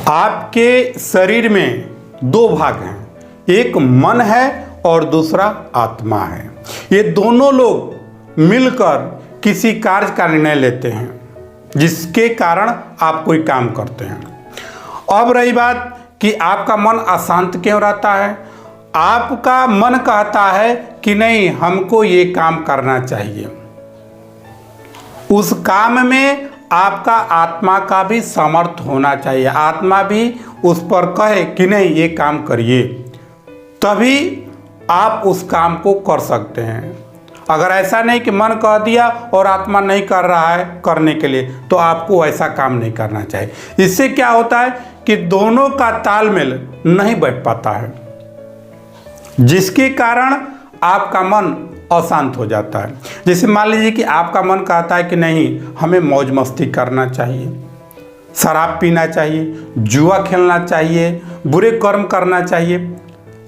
आपके शरीर में दो भाग हैं, एक मन है और दूसरा आत्मा है। ये दोनों लोग मिलकर किसी कार्य का निर्णय लेते हैं जिसके कारण आप कोई काम करते हैं। अब रही बात कि आपका मन अशांत क्यों रहता है। आपका मन कहता है कि नहीं, हमको ये काम करना चाहिए। उस काम में आपका आत्मा का भी सामर्थ्य होना चाहिए, आत्मा भी उस पर कहे कि नहीं ये काम करिए, तभी आप उस काम को कर सकते हैं। अगर ऐसा नहीं कि मन कह दिया और आत्मा नहीं कर रहा है करने के लिए, तो आपको ऐसा काम नहीं करना चाहिए। इससे क्या होता है कि दोनों का तालमेल नहीं बैठ पाता है, जिसके कारण आपका मन अशांत हो जाता है। जैसे मान लीजिए कि आपका मन कहता है कि नहीं, हमें मौज मस्ती करना चाहिए, शराब पीना चाहिए, जुआ खेलना चाहिए, बुरे कर्म करना चाहिए,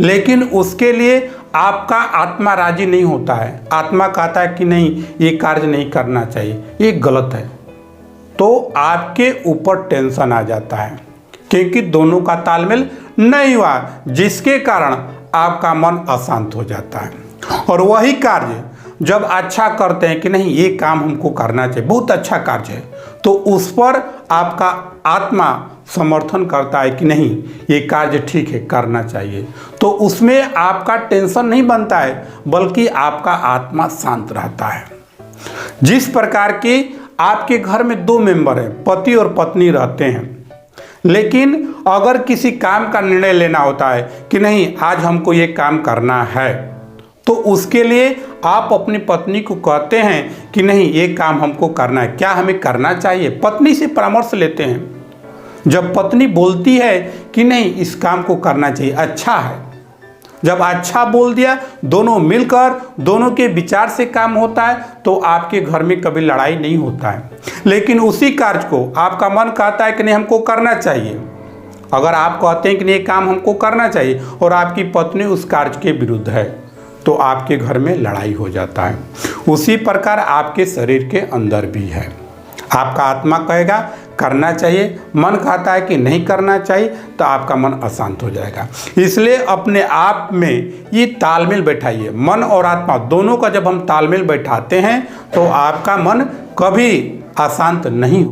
लेकिन उसके लिए आपका आत्मा राजी नहीं होता है। आत्मा कहता है कि नहीं, ये कार्य नहीं करना चाहिए, ये गलत है। तो आपके ऊपर टेंशन आ जाता है क्योंकि दोनों का तालमेल नहीं हुआ, जिसके कारण आपका मन अशांत हो जाता है। और वही कार्य जब अच्छा करते हैं कि नहीं ये काम हमको करना चाहिए, बहुत अच्छा कार्य है, तो उस पर आपका आत्मा समर्थन करता है कि नहीं ये कार्य ठीक है, करना चाहिए, तो उसमें आपका टेंशन नहीं बनता है, बल्कि आपका आत्मा शांत रहता है। जिस प्रकार के आपके घर में दो मेंबर हैं, पति और पत्नी रहते हैं, लेकिन अगर किसी काम का निर्णय लेना होता है कि नहीं आज हमको ये काम करना है, तो उसके लिए आप अपनी पत्नी को कहते हैं कि नहीं ये काम हमको करना है, क्या हमें करना चाहिए। पत्नी से परामर्श लेते हैं। जब पत्नी बोलती है कि नहीं इस काम को करना चाहिए, अच्छा है, जब अच्छा बोल दिया, दोनों मिलकर दोनों के विचार से काम होता है, तो आपके घर में कभी लड़ाई नहीं होता है। लेकिन उसी कार्य को आपका मन कहता है कि नहीं हमको करना चाहिए, अगर आप कहते हैं कि नहीं ये काम हमको करना चाहिए और आपकी पत्नी उस कार्य के विरुद्ध है, तो आपके घर में लड़ाई हो जाता है। उसी प्रकार आपके शरीर के अंदर भी है। आपका आत्मा कहेगा करना चाहिए, मन कहता है कि नहीं करना चाहिए, तो आपका मन अशांत हो जाएगा। इसलिए अपने आप में ये तालमेल बैठाइए। मन और आत्मा दोनों का जब हम तालमेल बैठाते हैं तो आपका मन कभी अशांत नहीं